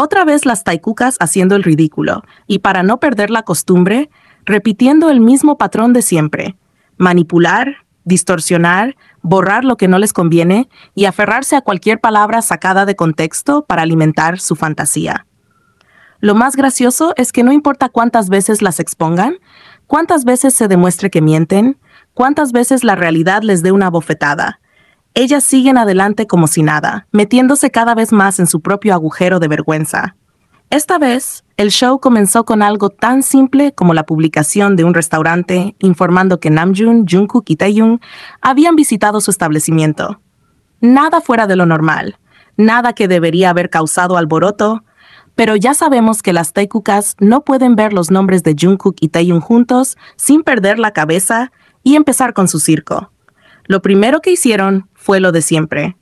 Otra vez las taikukas haciendo el ridículo, y para no perder la costumbre, repitiendo el mismo patrón de siempre: manipular, distorsionar, borrar lo que no les conviene y aferrarse a cualquier palabra sacada de contexto para alimentar su fantasía. Lo más gracioso es que no importa cuántas veces las expongan, cuántas veces se demuestre que mienten, cuántas veces la realidad les dé una bofetada, ellas siguen adelante como si nada, metiéndose cada vez más en su propio agujero de vergüenza. Esta vez, el show comenzó con algo tan simple como la publicación de un restaurante informando que Namjoon, Jungkook y Taehyung habían visitado su establecimiento. Nada fuera de lo normal, nada que debería haber causado alboroto, pero ya sabemos que las taikukas no pueden ver los nombres de Jungkook y Taehyung juntos sin perder la cabeza y empezar con su circo. Lo primero que hicieron fue lo de siempre: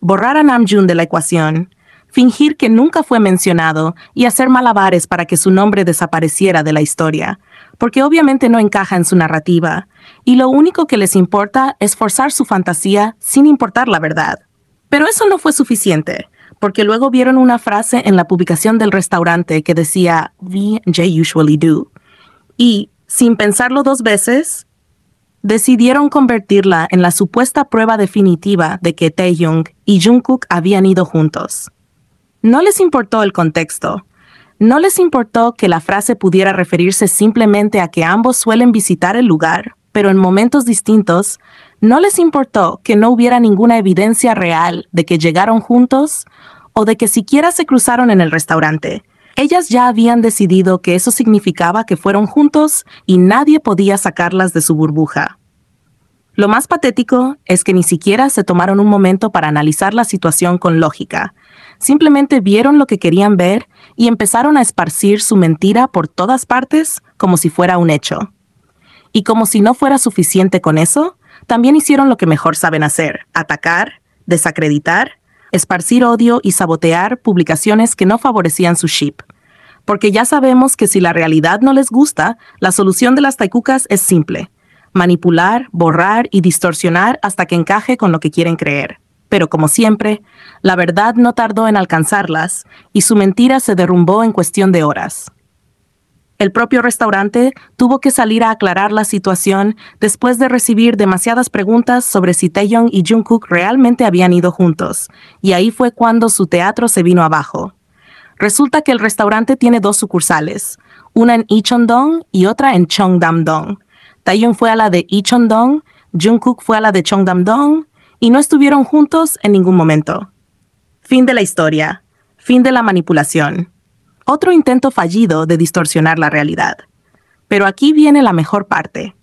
borrar a Namjoon de la ecuación, fingir que nunca fue mencionado y hacer malabares para que su nombre desapareciera de la historia, porque obviamente no encaja en su narrativa, y lo único que les importa es forzar su fantasía sin importar la verdad. Pero eso no fue suficiente, porque luego vieron una frase en la publicación del restaurante que decía "We usually do", y, sin pensarlo dos veces, decidieron convertirla en la supuesta prueba definitiva de que Taehyung y Jungkook habían ido juntos. No les importó el contexto. No les importó que la frase pudiera referirse simplemente a que ambos suelen visitar el lugar, pero en momentos distintos. No les importó que no hubiera ninguna evidencia real de que llegaron juntos o de que siquiera se cruzaron en el restaurante. Ellas ya habían decidido que eso significaba que fueron juntos y nadie podía sacarlas de su burbuja. Lo más patético es que ni siquiera se tomaron un momento para analizar la situación con lógica. Simplemente vieron lo que querían ver y empezaron a esparcir su mentira por todas partes como si fuera un hecho. Y como si no fuera suficiente con eso, también hicieron lo que mejor saben hacer: atacar, desacreditar, esparcir odio y sabotear publicaciones que no favorecían su ship. Porque ya sabemos que si la realidad no les gusta, la solución de las taikukas es simple: manipular, borrar y distorsionar hasta que encaje con lo que quieren creer. Pero como siempre, la verdad no tardó en alcanzarlas y su mentira se derrumbó en cuestión de horas. El propio restaurante tuvo que salir a aclarar la situación después de recibir demasiadas preguntas sobre si Taehyung y Jungkook realmente habían ido juntos, y ahí fue cuando su teatro se vino abajo. Resulta que el restaurante tiene dos sucursales, una en Icheon-dong y otra en Cheongdam-dong. Taehyung fue a la de Icheon-dong, Jungkook fue a la de Cheongdam-dong, y no estuvieron juntos en ningún momento. Fin de la historia. Fin de la manipulación. Otro intento fallido de distorsionar la realidad. Pero aquí viene la mejor parte,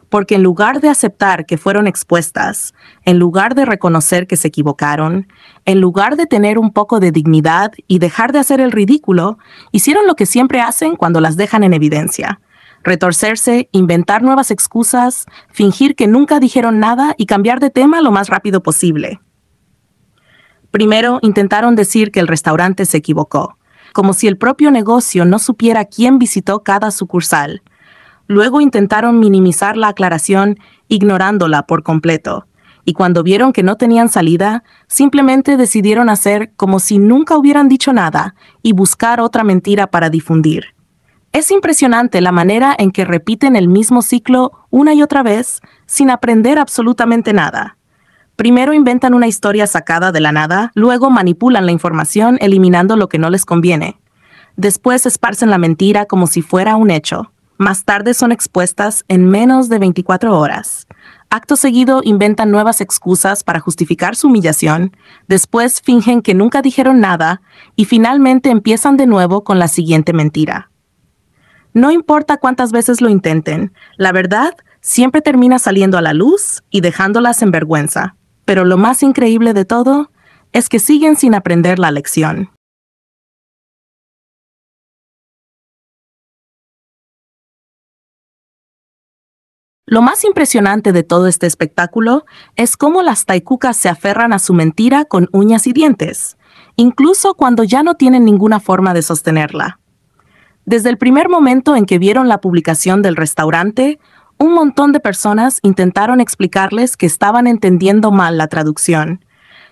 porque en lugar de aceptar que fueron expuestas, en lugar de reconocer que se equivocaron, en lugar de tener un poco de dignidad y dejar de hacer el ridículo, hicieron lo que siempre hacen cuando las dejan en evidencia: retorcerse, inventar nuevas excusas, fingir que nunca dijeron nada y cambiar de tema lo más rápido posible. Primero, intentaron decir que el restaurante se equivocó, como si el propio negocio no supiera quién visitó cada sucursal. Luego intentaron minimizar la aclaración, ignorándola por completo. Y cuando vieron que no tenían salida, simplemente decidieron hacer como si nunca hubieran dicho nada y buscar otra mentira para difundir. Es impresionante la manera en que repiten el mismo ciclo una y otra vez sin aprender absolutamente nada. Primero inventan una historia sacada de la nada, luego manipulan la información eliminando lo que no les conviene. Después esparcen la mentira como si fuera un hecho. Más tarde son expuestas en menos de 24 horas. Acto seguido inventan nuevas excusas para justificar su humillación, después fingen que nunca dijeron nada y finalmente empiezan de nuevo con la siguiente mentira. No importa cuántas veces lo intenten, la verdad siempre termina saliendo a la luz y dejándolas en vergüenza. Pero lo más increíble de todo es que siguen sin aprender la lección. Lo más impresionante de todo este espectáculo es cómo las taikukas se aferran a su mentira con uñas y dientes, incluso cuando ya no tienen ninguna forma de sostenerla. Desde el primer momento en que vieron la publicación del restaurante, un montón de personas intentaron explicarles que estaban entendiendo mal la traducción,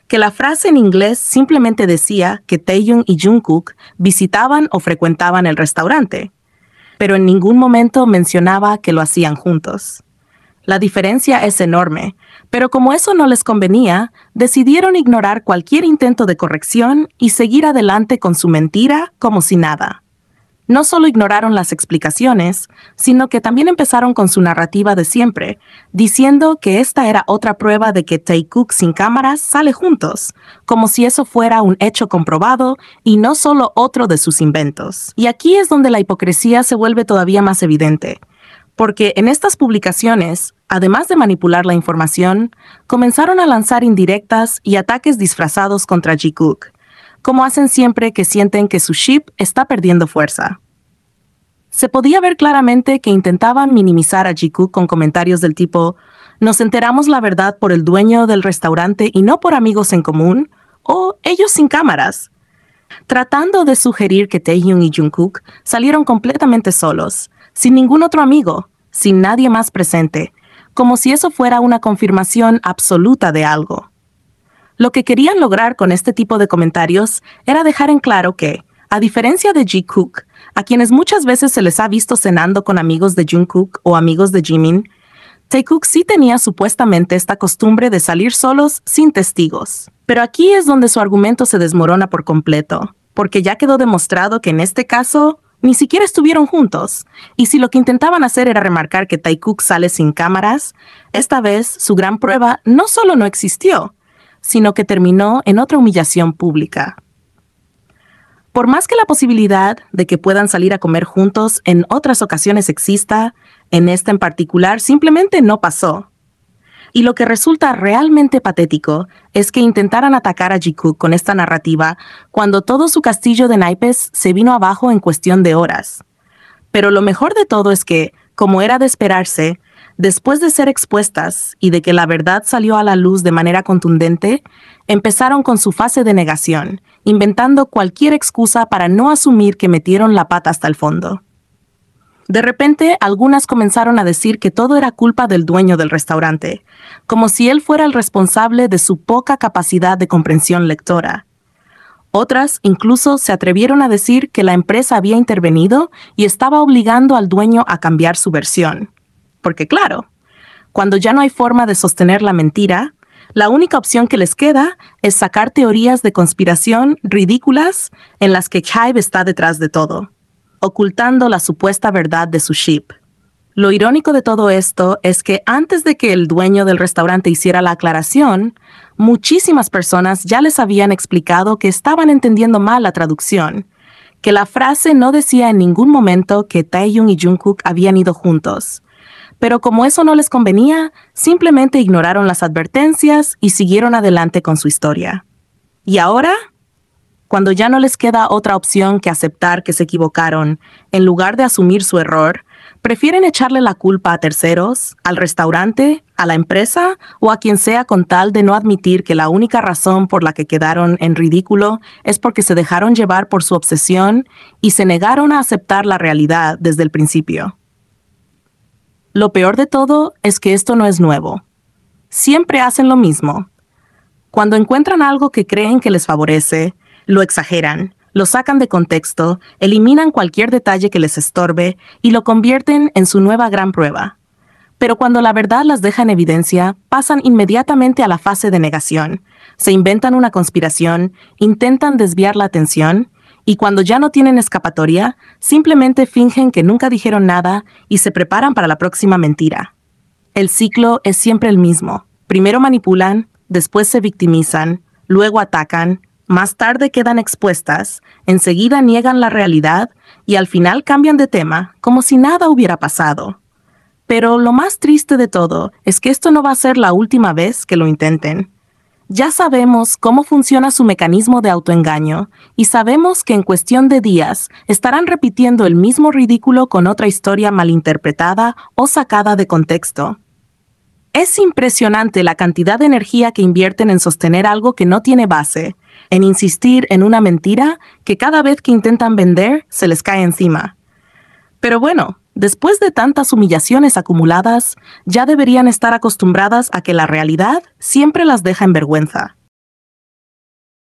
que la frase en inglés simplemente decía que Taehyung y Jungkook visitaban o frecuentaban el restaurante, pero en ningún momento mencionaba que lo hacían juntos. La diferencia es enorme, pero como eso no les convenía, decidieron ignorar cualquier intento de corrección y seguir adelante con su mentira como si nada. No solo ignoraron las explicaciones, sino que también empezaron con su narrativa de siempre, diciendo que esta era otra prueba de que Taekook sin cámaras sale juntos, como si eso fuera un hecho comprobado y no solo otro de sus inventos. Y aquí es donde la hipocresía se vuelve todavía más evidente, porque en estas publicaciones, además de manipular la información, comenzaron a lanzar indirectas y ataques disfrazados contra Jikook, como hacen siempre que sienten que su ship está perdiendo fuerza. Se podía ver claramente que intentaban minimizar a Jikook con comentarios del tipo «Nos enteramos la verdad por el dueño del restaurante y no por amigos en común» o «Ellos sin cámaras», tratando de sugerir que Taehyung y Jungkook salieron completamente solos, sin ningún otro amigo, sin nadie más presente, como si eso fuera una confirmación absoluta de algo. Lo que querían lograr con este tipo de comentarios era dejar en claro que, a diferencia de Jikook, a quienes muchas veces se les ha visto cenando con amigos de Jungkook o amigos de Jimin, Taekook sí tenía supuestamente esta costumbre de salir solos sin testigos. Pero aquí es donde su argumento se desmorona por completo, porque ya quedó demostrado que en este caso ni siquiera estuvieron juntos, y si lo que intentaban hacer era remarcar que Taekook sale sin cámaras, esta vez su gran prueba no solo no existió, sino que terminó en otra humillación pública. Por más que la posibilidad de que puedan salir a comer juntos en otras ocasiones exista, en esta en particular simplemente no pasó. Y lo que resulta realmente patético es que intentaran atacar a Jikook con esta narrativa cuando todo su castillo de naipes se vino abajo en cuestión de horas. Pero lo mejor de todo es que, como era de esperarse, después de ser expuestas y de que la verdad salió a la luz de manera contundente, empezaron con su fase de negación, inventando cualquier excusa para no asumir que metieron la pata hasta el fondo. De repente, algunas comenzaron a decir que todo era culpa del dueño del restaurante, como si él fuera el responsable de su poca capacidad de comprensión lectora. Otras incluso se atrevieron a decir que la empresa había intervenido y estaba obligando al dueño a cambiar su versión. Porque claro, cuando ya no hay forma de sostener la mentira, la única opción que les queda es sacar teorías de conspiración ridículas en las que HYBE está detrás de todo, ocultando la supuesta verdad de su ship. Lo irónico de todo esto es que antes de que el dueño del restaurante hiciera la aclaración, muchísimas personas ya les habían explicado que estaban entendiendo mal la traducción, que la frase no decía en ningún momento que Taehyung y Jungkook habían ido juntos. Pero como eso no les convenía, simplemente ignoraron las advertencias y siguieron adelante con su historia. ¿Y ahora? Cuando ya no les queda otra opción que aceptar que se equivocaron, en lugar de asumir su error, prefieren echarle la culpa a terceros, al restaurante, a la empresa o a quien sea con tal de no admitir que la única razón por la que quedaron en ridículo es porque se dejaron llevar por su obsesión y se negaron a aceptar la realidad desde el principio. Lo peor de todo es que esto no es nuevo. Siempre hacen lo mismo. Cuando encuentran algo que creen que les favorece, lo exageran, lo sacan de contexto, eliminan cualquier detalle que les estorbe y lo convierten en su nueva gran prueba. Pero cuando la verdad las deja en evidencia, pasan inmediatamente a la fase de negación. Se inventan una conspiración, intentan desviar la atención y cuando ya no tienen escapatoria, simplemente fingen que nunca dijeron nada y se preparan para la próxima mentira. El ciclo es siempre el mismo. Primero manipulan, después se victimizan, luego atacan, más tarde quedan expuestas, enseguida niegan la realidad y al final cambian de tema, como si nada hubiera pasado. Pero lo más triste de todo es que esto no va a ser la última vez que lo intenten. Ya sabemos cómo funciona su mecanismo de autoengaño y sabemos que en cuestión de días estarán repitiendo el mismo ridículo con otra historia malinterpretada o sacada de contexto. Es impresionante la cantidad de energía que invierten en sostener algo que no tiene base, en insistir en una mentira que cada vez que intentan vender se les cae encima. Pero bueno, después de tantas humillaciones acumuladas, ya deberían estar acostumbradas a que la realidad siempre las deja en vergüenza.